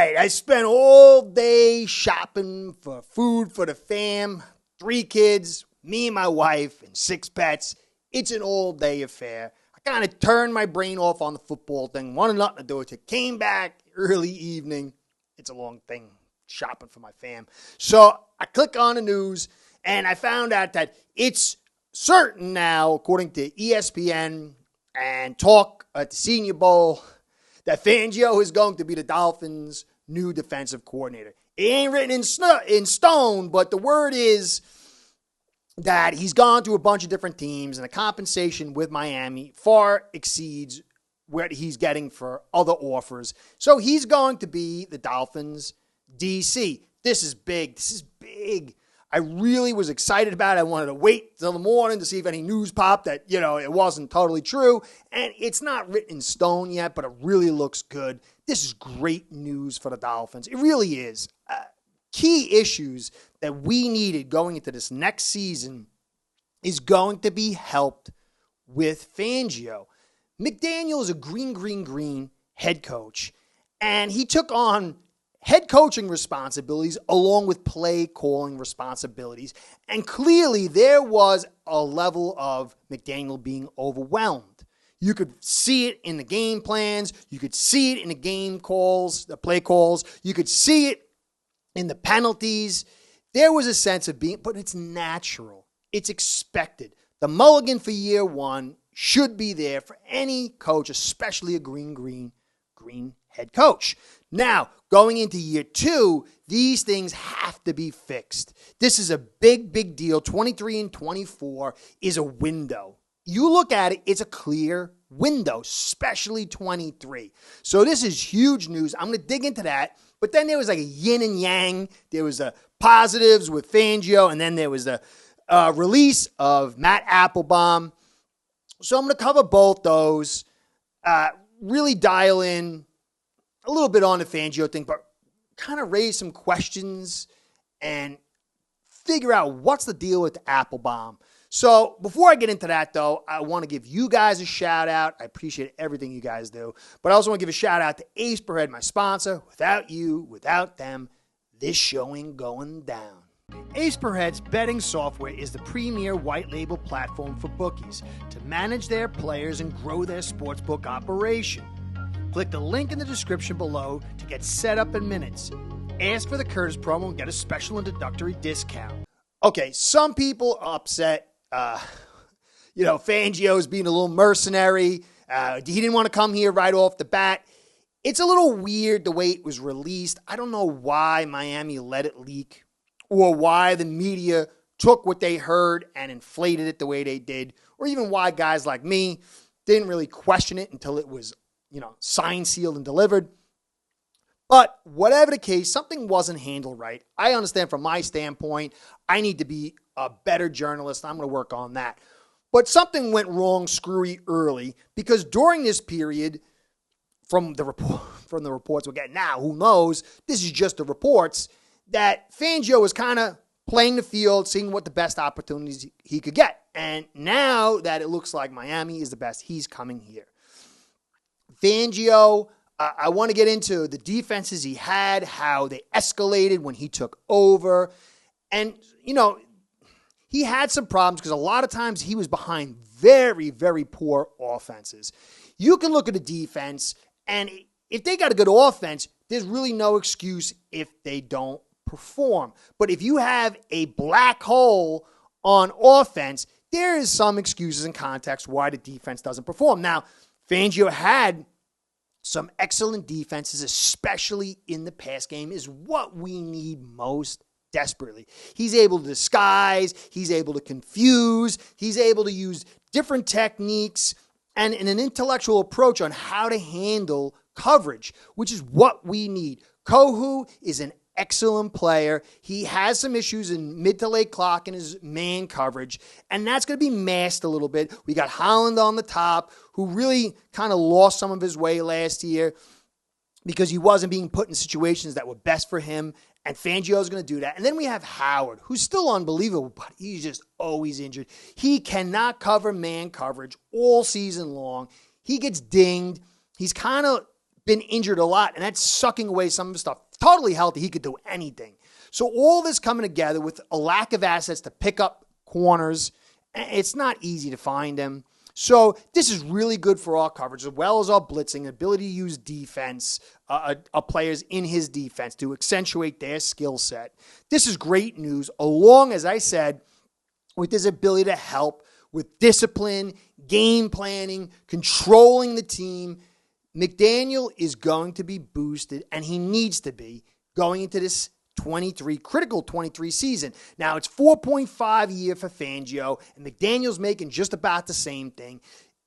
right, I spent all day shopping for food for the fam. 3 kids, me and my wife, and 6 pets. It's an all-day affair. I kind of turned my brain off on the football thing, wanted nothing to do with it. Came back early evening. It's a long thing, shopping for my fam. So I click on the news, and I found out that it's certain now, according to ESPN and talk at the Senior Bowl, that Fangio is going to be the Dolphins' new defensive coordinator. It ain't written in stone, but the word is that he's gone to a bunch of different teams, and the compensation with Miami far exceeds what he's getting for other offers. So he's going to be the Dolphins' DC. This is big. This is big. I really was excited about it. I wanted to wait till the morning to see if any news popped that, it wasn't totally true. And it's not written in stone yet, but it really looks good. This is great news for the Dolphins. It really is. Key issues that we needed going into this next season is going to be helped with Fangio. McDaniel is a green head coach, and he took on head coaching responsibilities along with play calling responsibilities. And clearly there was a level of McDaniel being overwhelmed. You could see it in the game plans. You could see it in the game calls, the play calls. You could see it in the penalties. There was a sense of being, but it's natural. It's expected. The mulligan for year 1 should be there for any coach, especially a green head coach. Now, going into year 2, these things have to be fixed. This is a big deal. 23 and 24 is a window. You look at it, it's a clear window, especially 23. So this is huge news. I'm going to dig into that. But then there was like a yin and yang. There was the positives with Fangio, and then there was the release of Matt Applebaum. So I'm going to cover both those, really dial in a little bit on the Fangio thing, but kind of raise some questions and figure out what's the deal with Applebaum. So before I get into that, though, I want to give you guys a shout out. I appreciate everything you guys do, but I also want to give a shout out to Ace Per Head, my sponsor. Without you, without them, this show ain't going down. Ace Per Head's betting software is the premier white label platform for bookies to manage their players and grow their sportsbook operation. Click the link in the description below to get set up in minutes. Ask for the Curtis promo and get a special introductory discount. Okay, some people are upset. Fangio's being a little mercenary. He didn't want to come here right off the bat. It's a little weird the way it was released. I don't know why Miami let it leak or why the media took what they heard and inflated it the way they did, or even why guys like me didn't really question it until it was signed, sealed, and delivered. But whatever the case, something wasn't handled right. I understand from my standpoint, I need to be a better journalist. I'm going to work on that. But something went wrong screwy early because during this period, from the reports we're getting now, who knows, this is just the reports, that Fangio was kind of playing the field, seeing what the best opportunities he could get. And now that it looks like Miami is the best, he's coming here. Fangio, I want to get into the defenses he had, how they escalated when he took over. And, he had some problems because a lot of times he was behind very, very poor offenses. You can look at the defense, and if they got a good offense, there's really no excuse if they don't perform. But if you have a black hole on offense, there is some excuses and context why the defense doesn't perform. Now, Fangio had some excellent defenses, especially in the pass game, is what we need most desperately. He's able to disguise, he's able to confuse, he's able to use different techniques and an intellectual approach on how to handle coverage, which is what we need. Kohu is an excellent player. He has some issues in mid to late clock in his man coverage, and that's going to be masked a little bit. We got Holland on the top, who really kind of lost some of his way last year because he wasn't being put in situations that were best for him, and Fangio's going to do that. And then we have Howard, who's still unbelievable, but he's just always injured. He cannot cover man coverage all season long. He gets dinged. He's kind of been injured a lot, and that's sucking away some of his stuff. Totally healthy, he could do anything. So all this coming together with a lack of assets to pick up corners, it's not easy to find them. So this is really good for our coverage, as well as our blitzing, ability to use defense, players in his defense to accentuate their skill set. This is great news, along, as I said, with his ability to help with discipline, game planning, controlling the team. McDaniel is going to be boosted, and he needs to be, going into this critical 23 season. Now, it's 4.5 a year for Fangio, and McDaniel's making just about the same thing.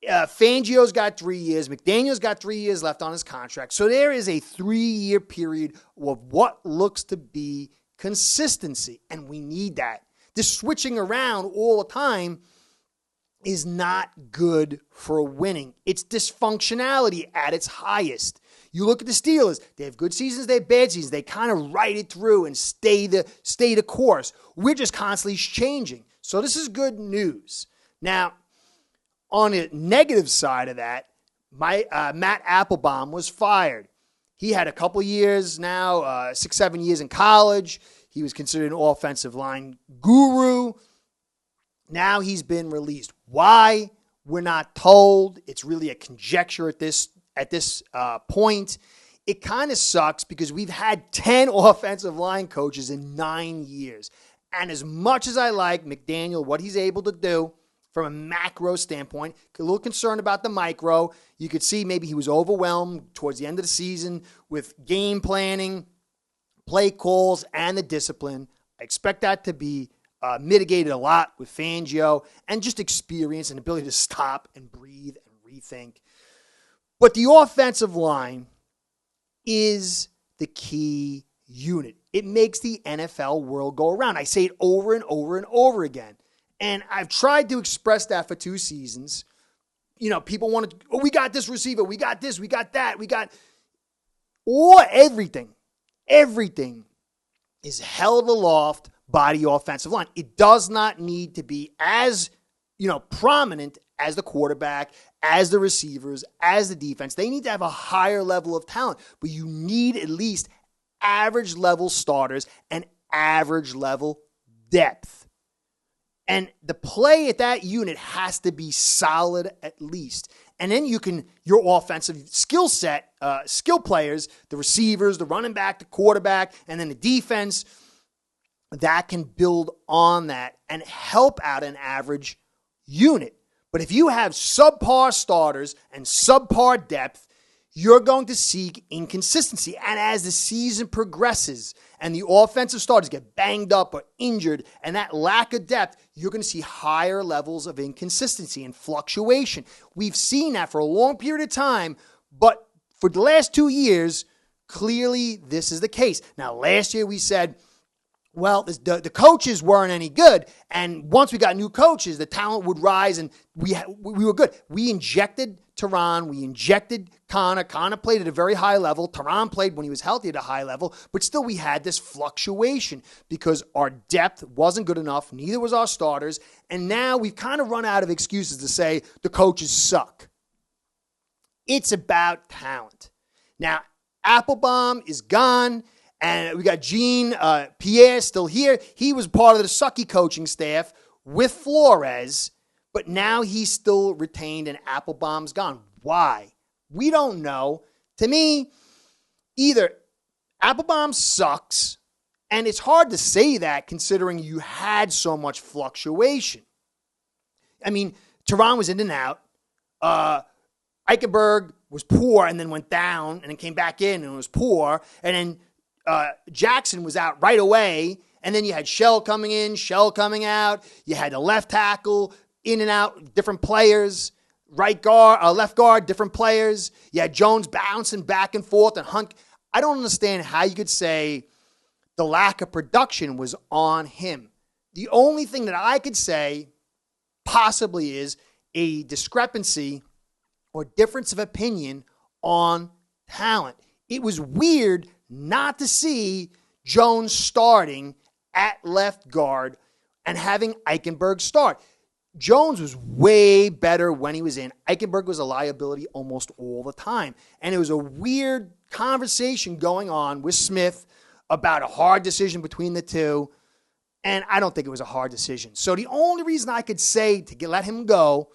Fangio's got 3 years. McDaniel's got 3 years left on his contract. So there is a 3-year period of what looks to be consistency, and we need that. This switching around all the time is not good for winning. It's dysfunctionality at its highest. You look at the Steelers, they have good seasons, they have bad seasons. They kind of ride it through and stay the course. We're just constantly changing. So this is good news. Now, on the negative side of that, Matt Applebaum was fired. He had a couple years now, 6-7 years in college. He was considered an offensive line guru. Now he's been released. Why? We're not told. It's really a conjecture at this point. It kind of sucks because we've had 10 offensive line coaches in 9 years. And as much as I like McDaniel, what he's able to do from a macro standpoint, a little concerned about the micro. You could see maybe he was overwhelmed towards the end of the season with game planning, play calls, and the discipline. I expect that to be mitigated a lot with Fangio and just experience and ability to stop and breathe and rethink. But the offensive line is the key unit. It makes the NFL world go around. I say it over and over and over again. And I've tried to express that for 2 seasons. You know, people want to, we got this receiver, we got this, we got that, we got everything. Everything is held aloft by the offensive line. It does not need to be as, prominent as the quarterback, as the receivers, as the defense. They need to have a higher level of talent, but you need at least average level starters and average level depth. And the play at that unit has to be solid at least. And then your offensive skill set, skill players, the receivers, the running back, the quarterback, and then the defense, that can build on that and help out an average unit. But if you have subpar starters and subpar depth, you're going to seek inconsistency. And as the season progresses and the offensive starters get banged up or injured and that lack of depth, you're going to see higher levels of inconsistency and fluctuation. We've seen that for a long period of time, but for the last 2 years, clearly this is the case. Now, last year we said, well, the coaches weren't any good, and once we got new coaches, the talent would rise, and we were good. We injected Teron, we injected Connor. Connor played at a very high level. Teron played when he was healthy at a high level, but still we had this fluctuation because our depth wasn't good enough, neither was our starters, and now we've kind of run out of excuses to say the coaches suck. It's about talent. Now, Applebaum is gone. And we got Gene Pierre still here. He was part of the sucky coaching staff with Flores, but now he's still retained and Applebaum's gone. Why? We don't know. To me, either Applebaum sucks, and it's hard to say that considering you had so much fluctuation. I mean, Teron was in and out. Eichenberg was poor and then went down and then came back in and was poor. And then Jackson was out right away, and then you had Shell coming in, Shell coming out. You had the left tackle in and out, different players. Left guard, different players. You had Jones bouncing back and forth, and Hunt. I don't understand how you could say the lack of production was on him. The only thing that I could say possibly is a discrepancy or difference of opinion on talent. It was weird not to see Jones starting at left guard and having Eichenberg start. Jones was way better when he was in. Eichenberg was a liability almost all the time. And it was a weird conversation going on with Smith about a hard decision between the two. And I don't think it was a hard decision. So the only reason I could say to let him go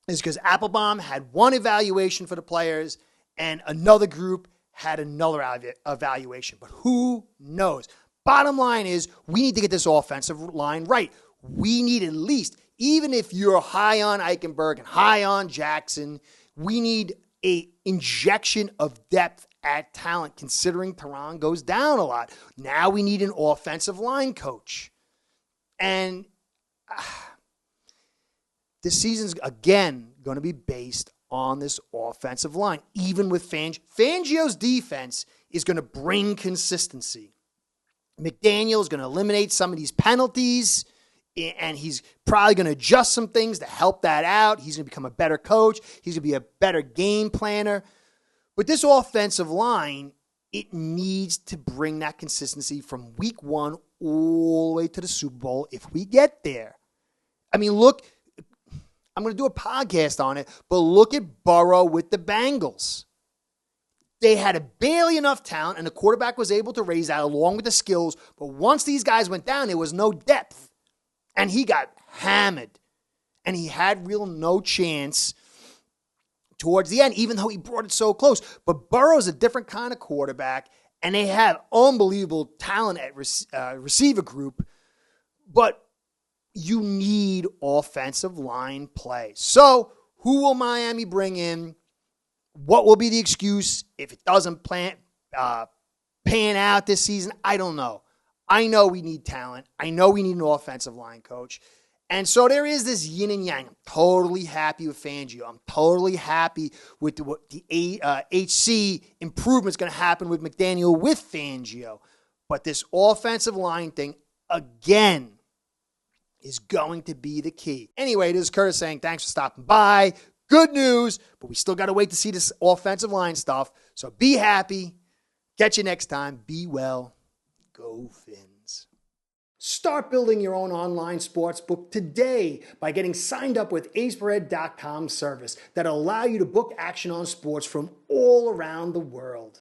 is because Applebaum had one evaluation for the players and another group had another evaluation. But who knows? Bottom line is we need to get this offensive line right. We need at least, even if you're high on Eichenberg and high on Jackson, we need a injection of depth at talent, considering Tehran goes down a lot. Now we need an offensive line coach. And this season's, again, going to be based on this offensive line, even with Fangio. Fangio's defense is going to bring consistency. McDaniel is going to eliminate some of these penalties, and he's probably going to adjust some things to help that out. He's going to become a better coach. He's going to be a better game planner. But this offensive line, it needs to bring that consistency from week one all the way to the Super Bowl if we get there. I mean, look, I'm going to do a podcast on it, but look at Burrow with the Bengals. They had barely enough talent, and the quarterback was able to raise that along with the skills. But once these guys went down, there was no depth. And he got hammered. And he had no chance towards the end, even though he brought it so close. But Burrow's a different kind of quarterback, and they have unbelievable talent at receiver group. But you need offensive line play. So who will Miami bring in? What will be the excuse if it doesn't pan out this season? I don't know. I know we need talent. I know we need an offensive line coach. And so there is this yin and yang. I'm totally happy with Fangio. I'm totally happy with what the HC improvement is going to happen with McDaniel with Fangio. But this offensive line thing, again, is going to be the key. Anyway, this is Curtis saying thanks for stopping by. Good news, but we still got to wait to see this offensive line stuff. So be happy. Catch you next time. Be well. Go Fins. Start building your own online sportsbook today by getting signed up with aceperhead.com service that'll allow you to book action on sports from all around the world.